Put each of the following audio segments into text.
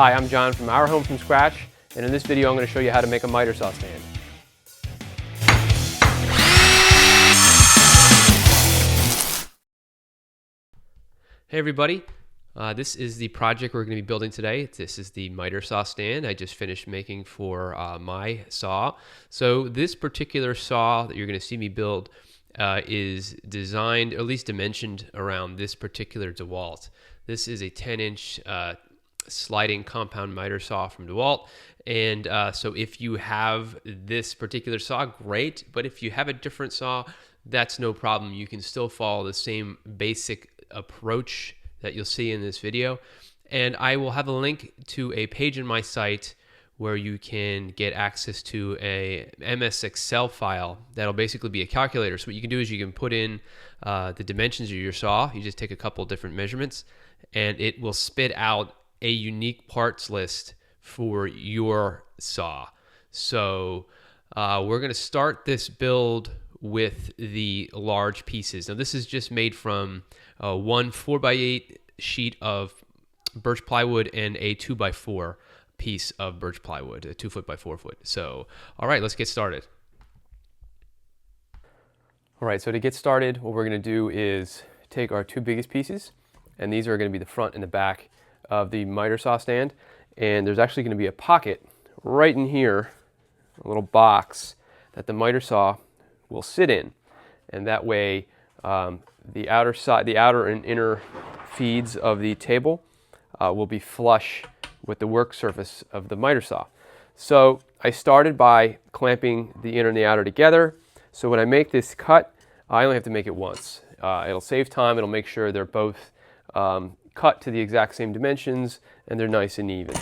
Hi, I'm John from Our Home from Scratch, and in this video I'm going to show you how to make a miter saw stand. Hey everybody, this is the project we're going to be building today. This is the miter saw stand I just finished making for my saw. So this particular saw that you're going to see me build is designed, or at least dimensioned, around this particular DeWalt. This is a 10-inch sliding compound miter saw from DeWalt, and so if you have this particular saw, great, but if you have a different saw, that's no problem. You can still follow the same basic approach that you'll see in this video, and I will have a link to a page in my site where you can get access to a MS Excel file that'll basically be a calculator. So what you can do is you can put in the dimensions of your saw. You just take a couple different measurements and it will spit out a unique parts list for your saw. So we're going to start this build with the large pieces. Now this is just made from one 4x8 sheet of birch plywood and a 2x4 piece of birch plywood, a 2 foot by 4 foot. So, all right, let's get started. All right, so to get started, what we're going to do is take our two biggest pieces, and these are going to be the front and the back of the miter saw stand. And there's actually going to be a pocket right in here, a little box that the miter saw will sit in, and that way the outer and inner feeds of the table will be flush with the work surface of the miter saw. So I started by clamping the inner and the outer together. So when I make this cut, I only have to make it once. It'll save time. It'll make sure they're both cut to the exact same dimensions and they're nice and even.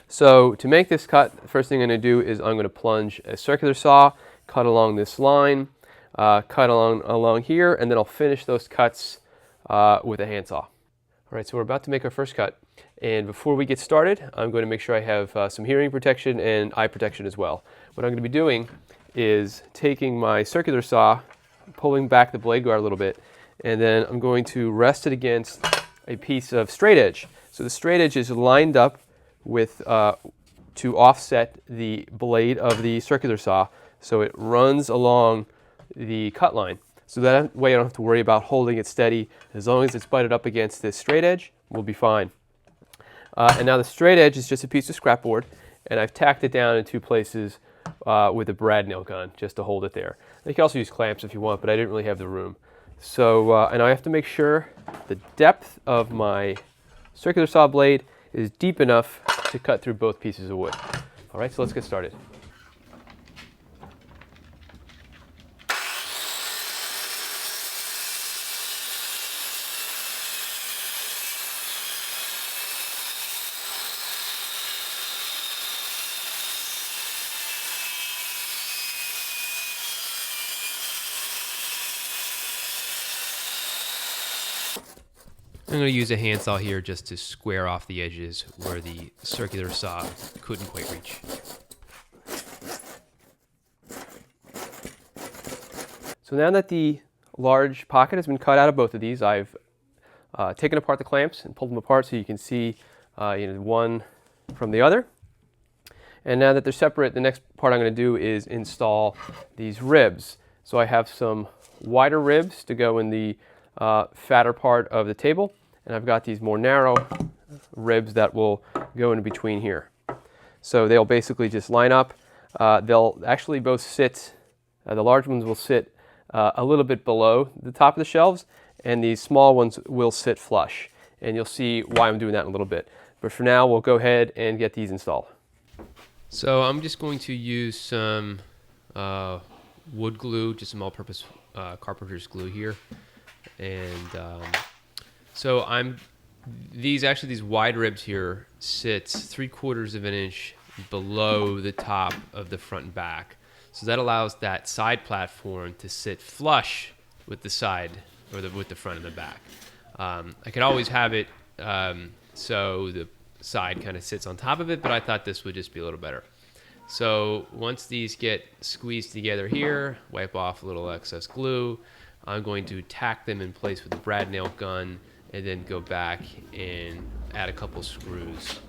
So to make this cut, the first thing I'm going to do is I'm going to plunge a circular saw, cut along this line, cut along here, and then I'll finish those cuts with a handsaw. All right, so we're about to make our first cut, and before we get started, I'm going to make sure I have some hearing protection and eye protection as well. What I'm going to be doing is taking my circular saw, pulling back the blade guard a little bit, and then I'm going to rest it against a piece of straight edge. So the straight edge is lined up with to offset the blade of the circular saw, so it runs along the cut line. So that way I don't have to worry about holding it steady. As long as it's butted up against this straight edge, we'll be fine. And now the straight edge is just a piece of scrap board, and I've tacked it down in two places with a brad nail gun just to hold it there. You can also use clamps if you want, but I didn't really have the room. So, and I have to make sure the depth of my circular saw blade is deep enough to cut through both pieces of wood. All right, so let's get started. I'm going to use a handsaw here just to square off the edges where the circular saw couldn't quite reach. So now that the large pocket has been cut out of both of these, I've taken apart the clamps and pulled them apart so you can see one from the other. And now that they're separate, the next part I'm going to do is install these ribs. So I have some wider ribs to go in the fatter part of the table, and I've got these more narrow ribs that will go in between here. So they'll basically just line up. They'll actually both sit, the large ones will sit a little bit below the top of the shelves, and these small ones will sit flush. And you'll see why I'm doing that in a little bit. But for now, we'll go ahead and get these installed. So I'm just going to use some wood glue, just some all-purpose carpenter's glue here. And so these wide ribs here sit 3/4 of an inch below the top of the front and back. So that allows that side platform to sit flush with the side, or with the front and the back. I could always have it so the side kind of sits on top of it, but I thought this would just be a little better. So once these get squeezed together here, wipe off a little excess glue. I'm going to tack them in place with a brad nail gun and then go back and add a couple screws.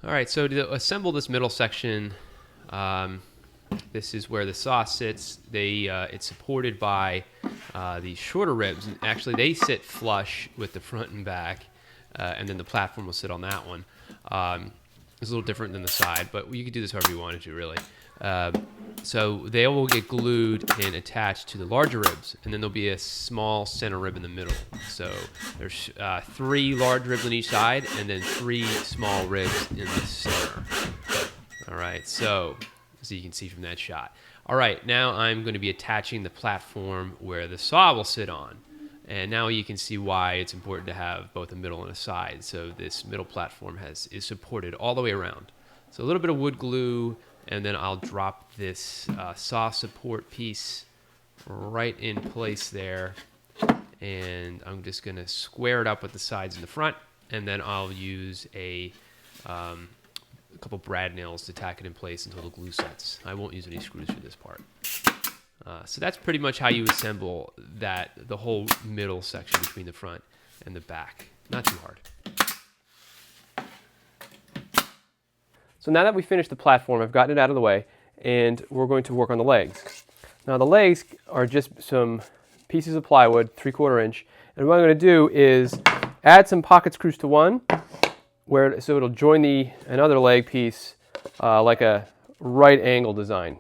All right, so to assemble this middle section, this is where the saw sits. It's supported by these shorter ribs. And actually, they sit flush with the front and back, and then the platform will sit on that one. It's a little different than the side, but you could do this however you wanted to, really. So they will get glued and attached to the larger ribs, and then there'll be a small center rib in the middle. So there's 3 large ribs on each side, and then 3 small ribs in the center. All right, so you can see from that shot. All right, now I'm going to be attaching the platform where the saw will sit on. And now you can see why it's important to have both a middle and a side. So this middle platform is supported all the way around. So a little bit of wood glue, and then I'll drop this saw support piece right in place there. And I'm just going to square it up with the sides and the front, and then I'll use a couple brad nails to tack it in place until the glue sets. I won't use any screws for this part. So that's pretty much how you assemble the whole middle section between the front and the back. Not too hard. So now that we finished the platform, I've gotten it out of the way, and we're going to work on the legs. Now the legs are just some pieces of plywood, 3/4 inch, and what I'm going to do is add some pocket screws to one, so it'll join another leg piece like a right angle design.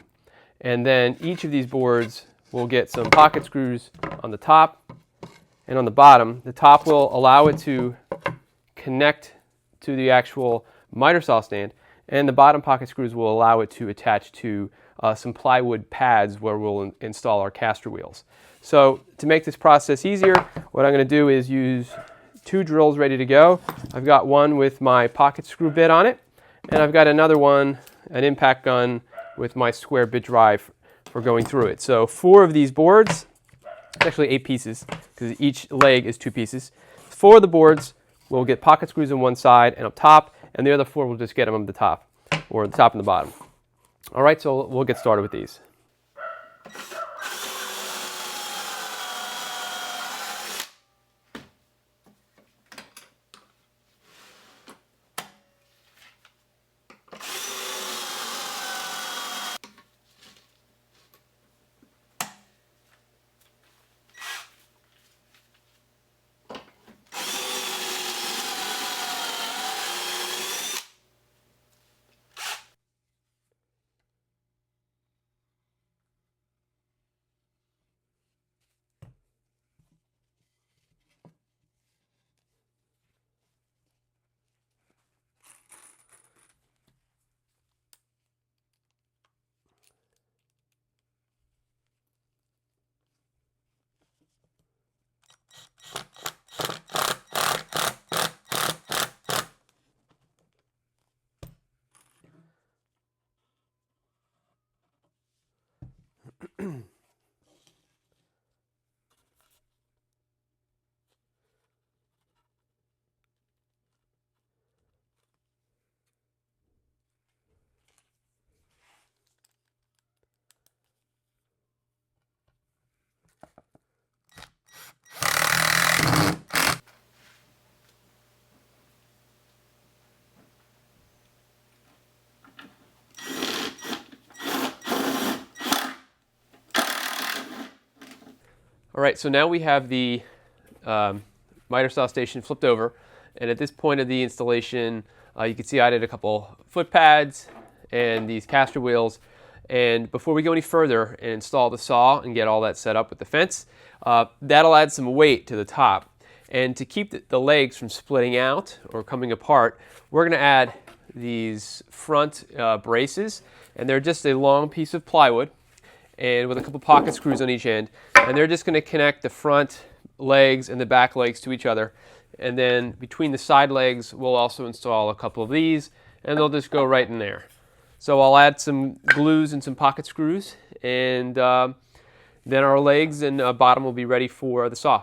And then each of these boards will get some pocket screws on the top and on the bottom. The top will allow it to connect to the actual miter saw stand, and the bottom pocket screws will allow it to attach to some plywood pads where we'll install our caster wheels. So to make this process easier, what I'm going to do is use 2 drills ready to go. I've got one with my pocket screw bit on it, and I've got another one, an impact gun, with my square bit drive for going through it. So 4 of these boards, actually 8 pieces, because each leg is 2 pieces. 4 of the boards will get pocket screws on one side and up top, and the other 4 will just get them on the top, or the top and the bottom. All right, so we'll get started with these. All right, so now we have the miter saw station flipped over, and at this point of the installation, you can see I did a couple foot pads and these caster wheels. And before we go any further and install the saw and get all that set up with the fence, that'll add some weight to the top. And to keep the legs from splitting out or coming apart, we're going to add these front braces, and they're just a long piece of plywood and with a couple pocket screws on each end, and they're just going to connect the front legs and the back legs to each other. And then between the side legs, we'll also install a couple of these, and they'll just go right in there. So I'll add some glues and some pocket screws, and then our legs and bottom will be ready for the saw.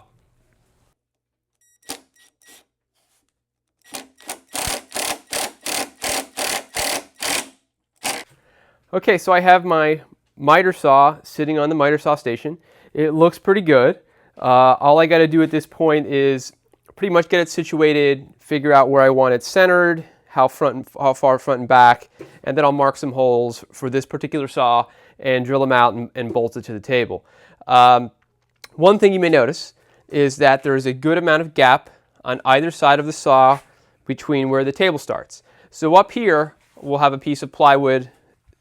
Okay, so I have my miter saw sitting on the miter saw station. It looks pretty good. All I got to do at this point is pretty much get it situated, figure out where I want it centered, how far front and back, and then I'll mark some holes for this particular saw and drill them out and bolt it to the table. One thing you may notice is that there is a good amount of gap on either side of the saw between where the table starts. So up here, we'll have a piece of plywood,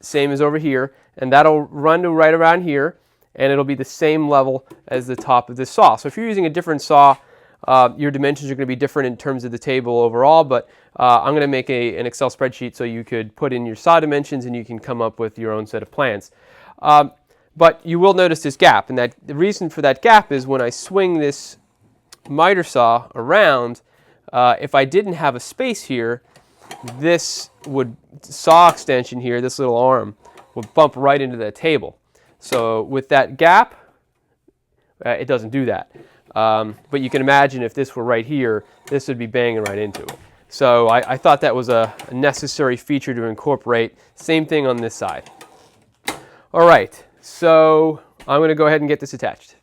same as over here, and that'll run to right around here, and it'll be the same level as the top of this saw. So if you're using a different saw, your dimensions are going to be different in terms of the table overall, but I'm going to make an Excel spreadsheet so you could put in your saw dimensions and you can come up with your own set of plans. But you will notice this gap, and the reason for that gap is when I swing this miter saw around, if I didn't have a space here, this saw extension here, this little arm, would bump right into the table. So with that gap, it doesn't do that. But you can imagine if this were right here, this would be banging right into it. So I thought that was a necessary feature to incorporate. Same thing on this side. All right, so I'm going to go ahead and get this attached.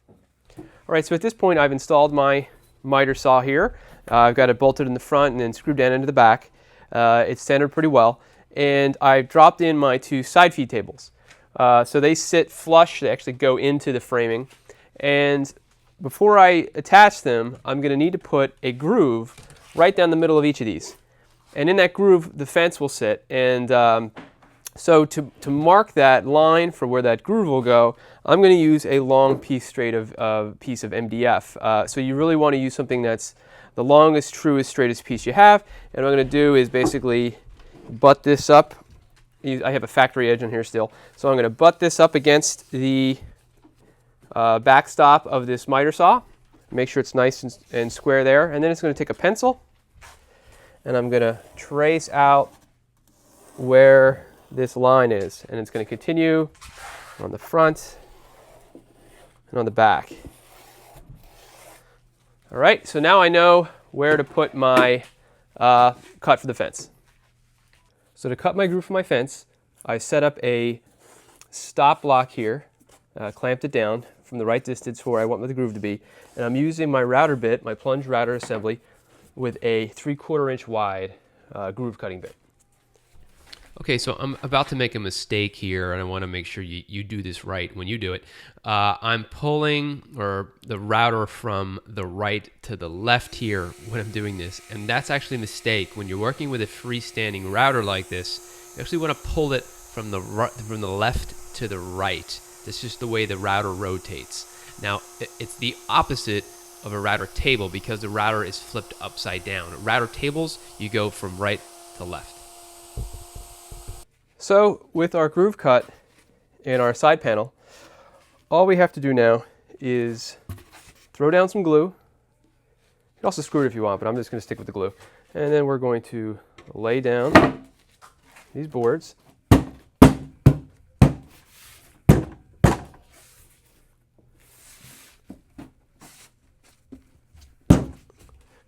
All right, so at this point I've installed my miter saw here. I've got it bolted in the front and then screwed down into the back. It's centered pretty well. And I've dropped in my two side feed tables. So they sit flush, they actually go into the framing. And before I attach them, I'm going to need to put a groove right down the middle of each of these. And in that groove, the fence will sit. And so to mark that line for where that groove will go, I'm going to use a long piece of MDF. So you really want to use something that's the longest, truest, straightest piece you have. And what I'm going to do is basically butt this up. I have a factory edge on here still. So I'm going to butt this up against the backstop of this miter saw. Make sure it's nice and square there. And then it's going to take a pencil, and I'm going to trace out where this line is. And it's going to continue on the front and on the back. All right, so now I know where to put my cut for the fence. So to cut my groove for my fence, I set up a stop block here, clamped it down from the right distance for where I want the groove to be, and I'm using my router bit, my plunge router assembly, with a 3/4 inch wide groove cutting bit. Okay, so I'm about to make a mistake here, and I want to make sure you do this right when you do it. I'm pulling the router from the right to the left here when I'm doing this, and that's actually a mistake. When you're working with a freestanding router like this, you actually want to pull it from the left to the right. That's just the way the router rotates. Now, it's the opposite of a router table because the router is flipped upside down. Router tables, you go from right to left. So with our groove cut and our side panel, all we have to do now is throw down some glue. You can also screw it if you want, but I'm just going to stick with the glue. And then we're going to lay down these boards.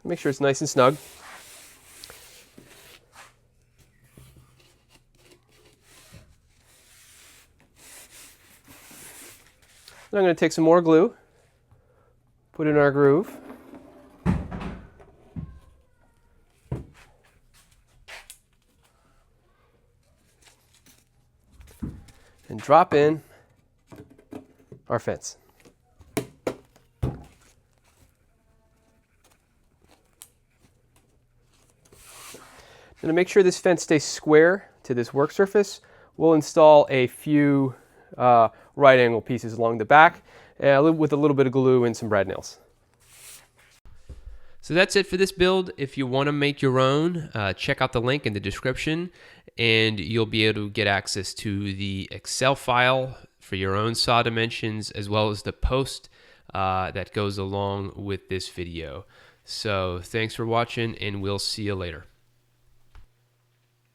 Make sure it's nice and snug. Then I'm going to take some more glue, put in our groove, and drop in our fence. Now to make sure this fence stays square to this work surface, we'll install a few right angle pieces along the back with a little bit of glue and some brad nails. So that's it for this build. If you want to make your own, check out the link in the description, and you'll be able to get access to the Excel file for your own saw dimensions, as well as the post that goes along with this video. So thanks for watching, and we'll see you later.